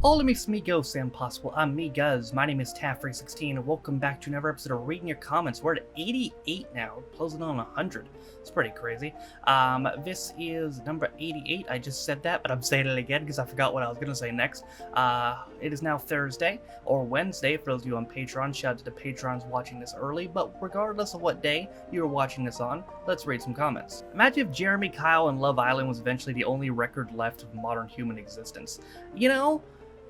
Hola mis amigos and possible amigas, my name is Taff316 and welcome back to another episode of Reading Your Comments. We're at 88 now, closing on 100. It's pretty crazy. This is number 88. I just said that, but I'm saying it again because I forgot what I was going to say next. It is now Thursday, or Wednesday for those of you on Patreon. Shout out to the patrons watching this early, but regardless of what day you're watching this on, let's read some comments. Imagine if Jeremy Kyle in Love Island was eventually the only record left of modern human existence. You know,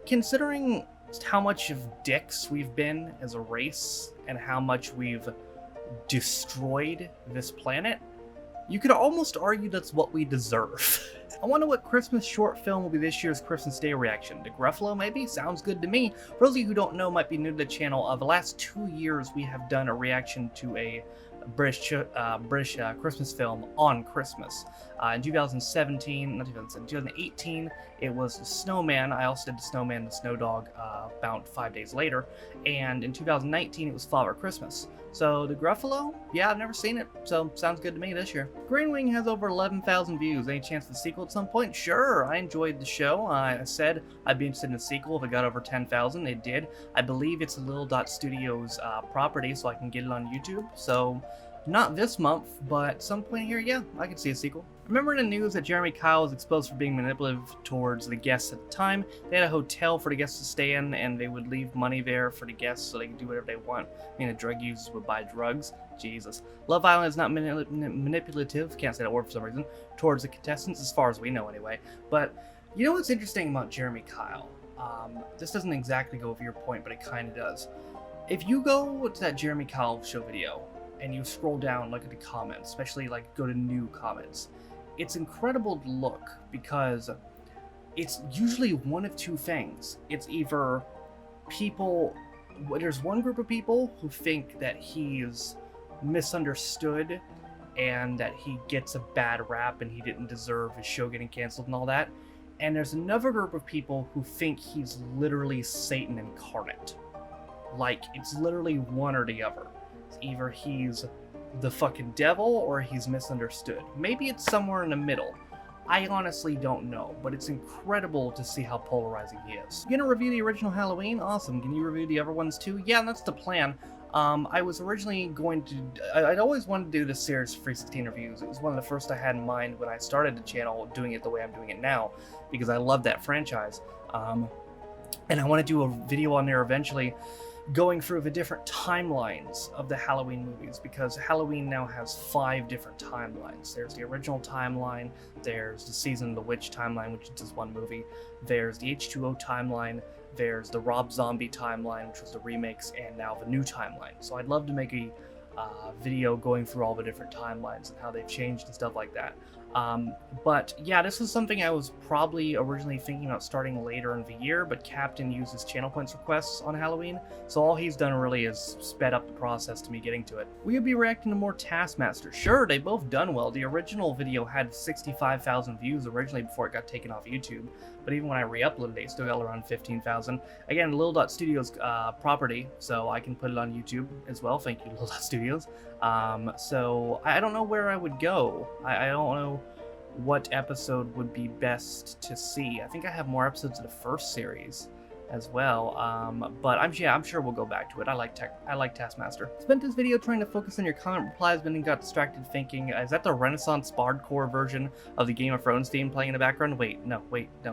considering how much of dicks we've been as a race and how much we've destroyed this planet, you could almost argue that's what we deserve. I wonder what Christmas short film will be this year's Christmas Day reaction. The Gruffalo, maybe? Sounds good to me. For those of you who don't know, might be new to the channel, the last 2 years we have done a reaction to a British Christmas film on Christmas. In 2018, it was The Snowman. I also did The Snowman and the Snow Dog about 5 days later. And in 2019, it was Father Christmas. So the Gruffalo, yeah, I've never seen it, so sounds good to me this year. Green Wing has over 11,000 views. Any chance of the sequel at some point? Sure, I enjoyed the show. I said I'd be interested in a sequel if it got over 10,000. It did. I believe it's a Little Dot Studios property, so I can get it on YouTube. So not this month, but some point here, yeah, I could see a sequel. Remember in the news that Jeremy Kyle was exposed for being manipulative towards the guests at the time? They had a hotel for the guests to stay in, and they would leave money there for the guests so they could do whatever they want. I mean, the drug users would buy drugs. Jesus. Love Island is not manipulative, can't say that word for some reason, towards the contestants, as far as we know anyway. But you know what's interesting about Jeremy Kyle? This doesn't exactly go over your point, but it kind of does. If you go to that Jeremy Kyle show video, and you scroll down, look at the comments, especially like go to new comments, it's incredible to look because it's usually one of two things. It's either people, there's one group of people who think that he's misunderstood and that he gets a bad rap and he didn't deserve his show getting canceled and all that. And there's another group of people who think he's literally Satan incarnate. Like, it's literally one or the other. Either he's the fucking devil or he's misunderstood. Maybe it's somewhere in the middle. I honestly don't know, but it's incredible to see how polarizing he is. You gonna review the original Halloween? Awesome. Can you review the other ones too? Yeah, that's the plan. I was originally going to... I'd always wanted to do this series for 316 reviews. It was one of the first I had in mind when I started the channel, doing it the way I'm doing it now, because I love that franchise. And I want to do a video on there eventually, going through the different timelines of the Halloween movies, because Halloween now has 5 different timelines. There's the original timeline, there's the Season of the Witch timeline, which is just one movie, there's the H2O timeline, there's the Rob Zombie timeline, which was the remakes, and now the new timeline. So I'd love to make a video going through all the different timelines and how they've changed and stuff like that. But yeah, this is something I was probably originally thinking about starting later in the year, but Captain uses channel points requests on Halloween, so all he's done really is sped up the process to me getting to it. Will you be reacting to more Taskmaster? Sure, they both done well. The original video had 65,000 views originally before it got taken off YouTube, but even when I re-uploaded it, it still got around 15,000. Again, Little Dot Studios property, so I can put it on YouTube as well. Thank you, Little Dot Studios. So I don't know where I would go. I don't know what episode would be best to see. I think I have more episodes of the first series as well, but I'm sure we'll go back to it. I like Taskmaster. Spent this video trying to focus on your comment replies, but then got distracted thinking, is that the Renaissance Bardcore version of the Game of Thrones theme playing in the background? Wait, no,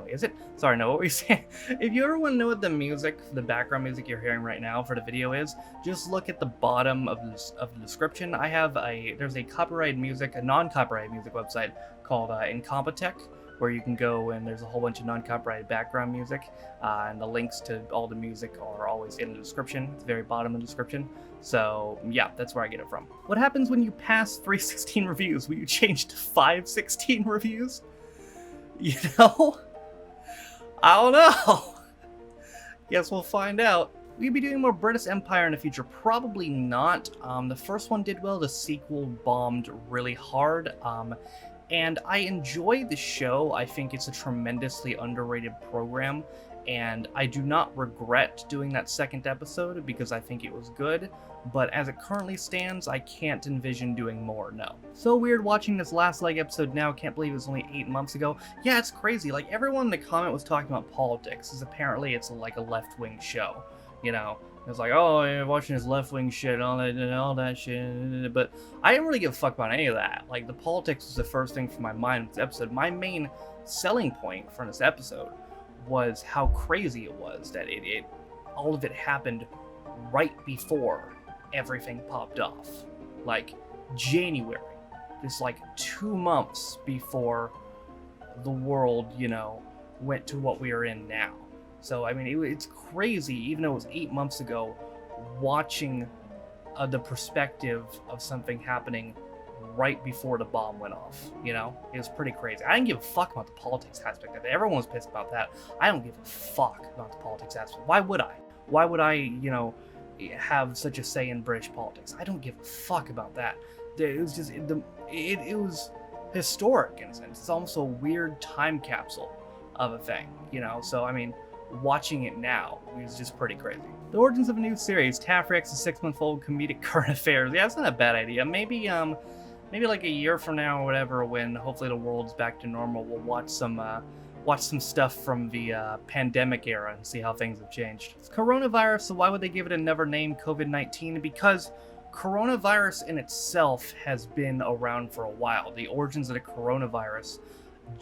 is it? Sorry, no, what were you saying? If you ever want to know what the music, the background music you're hearing right now for the video is, just look at the bottom of the description. There's a copyrighted music, a non-copyrighted music website called Incompetech, where you can go and there's a whole bunch of non-copyrighted background music, and the links to all the music are always in the description, at the very bottom of the description. So yeah, that's where I get it from. What happens when you pass 316 reviews? Will you change to 516 reviews? You know? I don't know. Guess we'll find out. Will you be doing more British Empire in the future? Probably not. The first one did well, the sequel bombed really hard. And I enjoy the show. I think it's a tremendously underrated program, and I do not regret doing that second episode because I think it was good. but as it currently stands, I can't envision doing more, no. So weird watching this last leg episode now, can't believe it was only 8 months ago. Yeah, it's crazy, like everyone in the comment was talking about politics, as apparently it's like a left-wing show, you know? It's like, oh, you're watching this left-wing shit and all that shit, but I didn't really give a fuck about any of that. Like, the politics was the first thing from my mind in this episode. My main selling point from this episode was how crazy it was that all of it happened right before everything popped off. Like, January. Just like 2 months before the world, you know, went to what we are in now. So, I mean, it's crazy, even though it was 8 months ago, watching the perspective of something happening right before the bomb went off, you know? It was pretty crazy. I didn't give a fuck about the politics aspect of it. Everyone was pissed about that. I don't give a fuck about the politics aspect. Why would I? Why would I, you know, have such a say in British politics? I don't give a fuck about that. It was just, it was historic in a sense. It's almost a weird time capsule of a thing, you know? So, I mean, watching it now is just pretty crazy. The origins of a new series, Taff reacts to 6-month-old comedic current affairs. Yeah, that's not a bad idea. Maybe like a year from now or whatever, when hopefully the world's back to normal, we'll watch some stuff from the pandemic era and see how things have changed. It's coronavirus, so why would they give it another name, COVID-19? Because coronavirus in itself has been around for a while. The origins of the coronavirus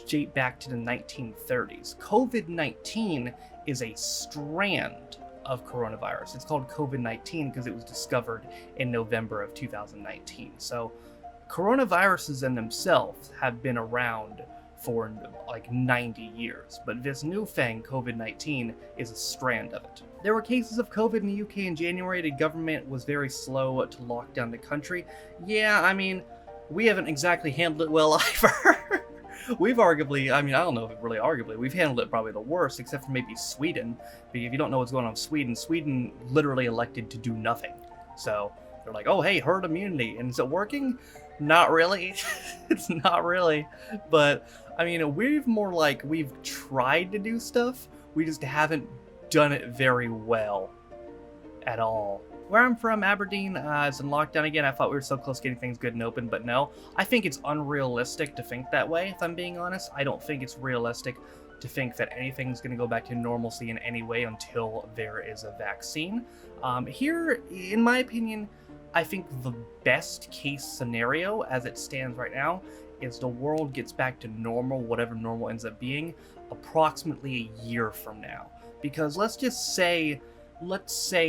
date back to the 1930s. COVID-19 is a strand of coronavirus. It's called COVID-19 because it was discovered in November of 2019. So coronaviruses in themselves have been around for like 90 years, but this new thing, COVID-19, is a strand of it. There were cases of COVID in the UK in January. The government was very slow to lock down the country. Yeah, I mean, we haven't exactly handled it well either. We've arguably, I mean, I don't know if it really arguably, we've handled it probably the worst, except for maybe Sweden. But if you don't know what's going on with Sweden literally elected to do nothing. So they're like, oh, hey, herd immunity. And is it working? Not really. It's not really. But, I mean, we've tried to do stuff. We just haven't done it very well at all. Where I'm from, Aberdeen, is in lockdown again. I thought we were so close to getting things good and open, but no. I think it's unrealistic to think that way, if I'm being honest. I don't think it's realistic to think that anything's going to go back to normalcy in any way until there is a vaccine. Here, in my opinion, I think the best case scenario, as it stands right now, is the world gets back to normal, whatever normal ends up being, approximately a year from now. Because let's say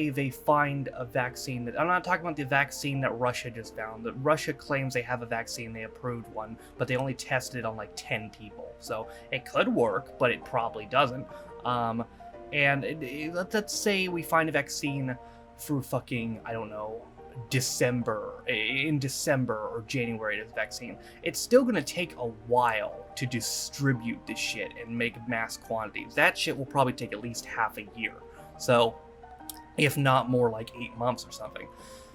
they find a vaccine that, I'm not talking about the vaccine that Russia just found. That Russia claims they have a vaccine, they approved one, but they only tested it on like 10 people. So it could work, but it probably doesn't. Let's say we find a vaccine through fucking, I don't know, in December or January, this vaccine. It's still gonna take a while to distribute this shit and make mass quantities. That shit will probably take at least half a year. So, if not more, like 8 months or something.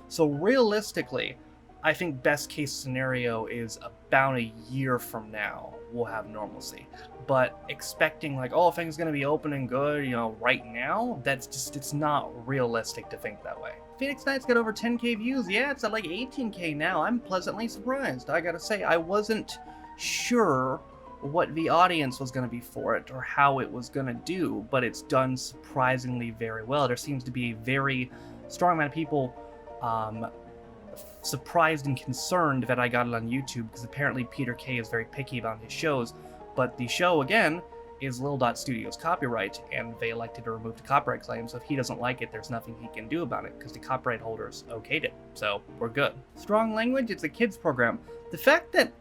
So realistically, I think best case scenario is about a year from now we'll have normalcy. But expecting like, oh, things gonna be open and good, you know, right now, it's not realistic to think that way. Phoenix Night's got over 10k views. Yeah, it's at like 18k now. I'm pleasantly surprised. I gotta say, I wasn't sure what the audience was going to be for it or how it was going to do, but it's done surprisingly very well. There seems to be a very strong amount of people surprised and concerned that I got it on YouTube, because apparently Peter Kay is very picky about his shows, but the show, again, is Lil Dot Studios copyright, and they elected to remove the copyright claim, so if he doesn't like it, there's nothing he can do about it, because the copyright holders okayed it, so we're good. Strong Language, it's a kids program. The fact that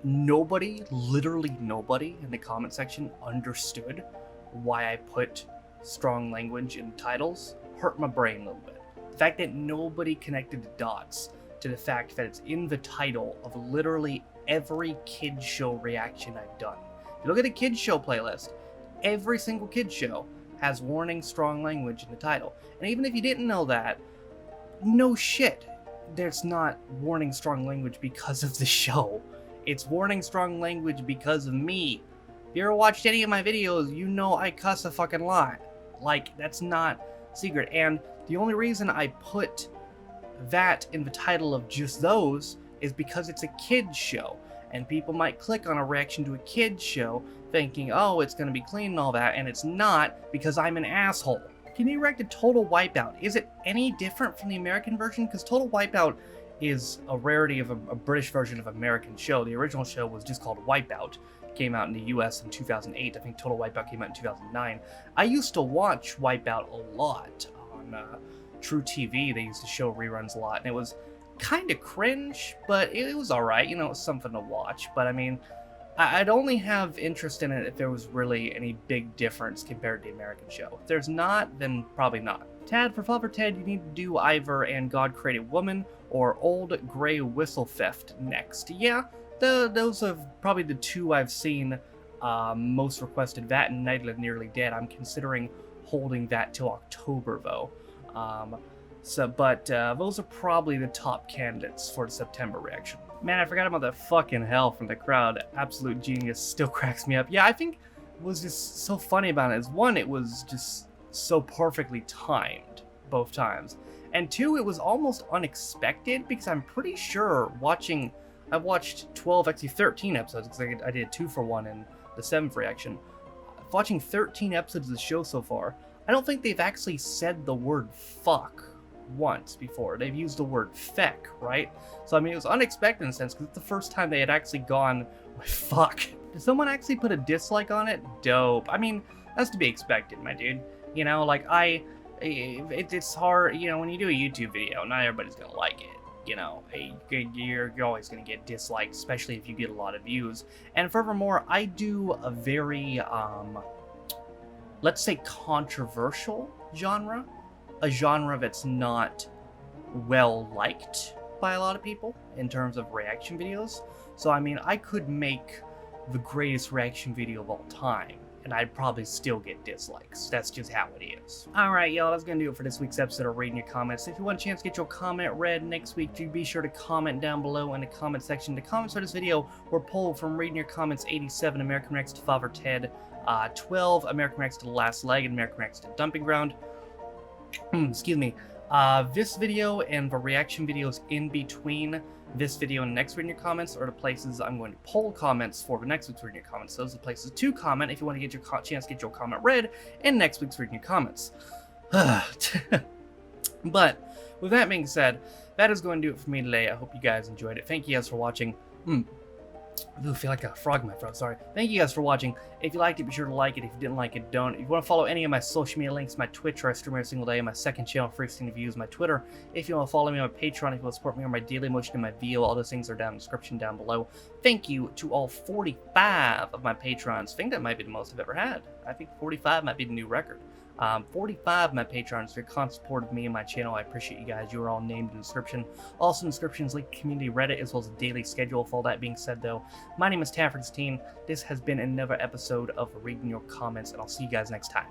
literally nobody in the comment section understood why I put strong language in titles hurt my brain a little bit. The fact that nobody connected the dots to the fact that it's in the title of literally every kids show reaction I've done. If you look at the kids show playlist, every single kids show has warning strong language in the title. And even if you didn't know that, no shit, there's not warning strong language because of the show. It's warning strong language because of me. If you ever watched any of my videos, you know I cuss a fucking lot. Like, that's not secret. And the only reason I put that in the title of just those is because it's a kids show, and people might click on a reaction to a kids show thinking, oh, it's going to be clean and all that, and it's not, because I'm an asshole. Can you react to Total Wipeout? Is it any different from the American version? Because Total Wipeout is a rarity of a British version of an American show. The original show was just called Wipeout. It came out in the US in 2008. I think Total Wipeout came out in 2009. I used to watch Wipeout a lot on True TV. They used to show reruns a lot, and it was kind of cringe, but it was alright. You know, it was something to watch. But I mean, I'd only have interest in it if there was really any big difference compared to the American show. If there's not, then probably not. Tad, for Father Ted, you need to do either And God Created Woman or Old Grey Whistle Theft next. Yeah, those are probably the two I've seen most requested. That and Night of the Nearly Dead. I'm considering holding that till October, though. But those are probably the top candidates for the September reaction. Man, I forgot about that fucking hell from the crowd. Absolute genius. Still cracks me up. Yeah, I think what was just so funny about it is, one, it was just so perfectly timed both times. And two, it was almost unexpected, because I'm pretty sure I've watched 12, actually 13 episodes, because I did 2-for-1 in the 7th reaction. Watching 13 episodes of the show so far, I don't think they've actually said the word fuck once before. They've used the word feck, right? So I mean, it was unexpected in a sense, because it's the first time they had actually gone with fuck. Did someone actually put a dislike on it? Dope. I mean, that's to be expected, my dude. You know, like, it's hard, you know, when you do a YouTube video, not everybody's gonna like it. You know, you're always gonna get disliked, especially if you get a lot of views. And furthermore, I do a very, let's say, controversial genre. A genre that's not well liked by a lot of people in terms of reaction videos. So I mean, I could make the greatest reaction video of all time, and I'd probably still get dislikes. That's just how it is. Alright, y'all, that's gonna do it for this week's episode of Reading Your Comments. If you want a chance to get your comment read next week, do be sure to comment down below in the comment section. The comments for this video were pulled from Reading Your Comments 87, American Reacts to Father Ted, 12, American Reacts to The Last Leg, and American Reacts to Dumping Ground. Excuse me. This video and the reaction videos in between this video and next Reading Your Comments are the places I'm going to poll comments for the next week's Reading Your Comments. Those are the places to comment if you want to get your chance to get your comment read in next week's Reading Your Comments. But with that being said, that is going to do it for me today. I hope you guys enjoyed it. Thank you guys for watching. I feel like a frog in my throat, sorry. Thank you guys for watching. If you liked it, be sure to like it. If you didn't like it, don't. If you want to follow any of my social media links, my Twitch, where I stream every single day, my second channel, Free Views, my Twitter. If you want to follow me on my Patreon, if you want to support me on my daily motion and my VO, all those things are down in the description down below. Thank you to all 45 of my Patrons. I think that might be the most I've ever had. I think 45 might be the new record. 45 of my patrons for your constant support of me and my channel. I appreciate you guys. You are all named in the description. Also in the description is link to community Reddit as well as a daily schedule. For all that being said, though, my name is Tafford16. This has been another episode of Reading Your Comments, and I'll see you guys next time.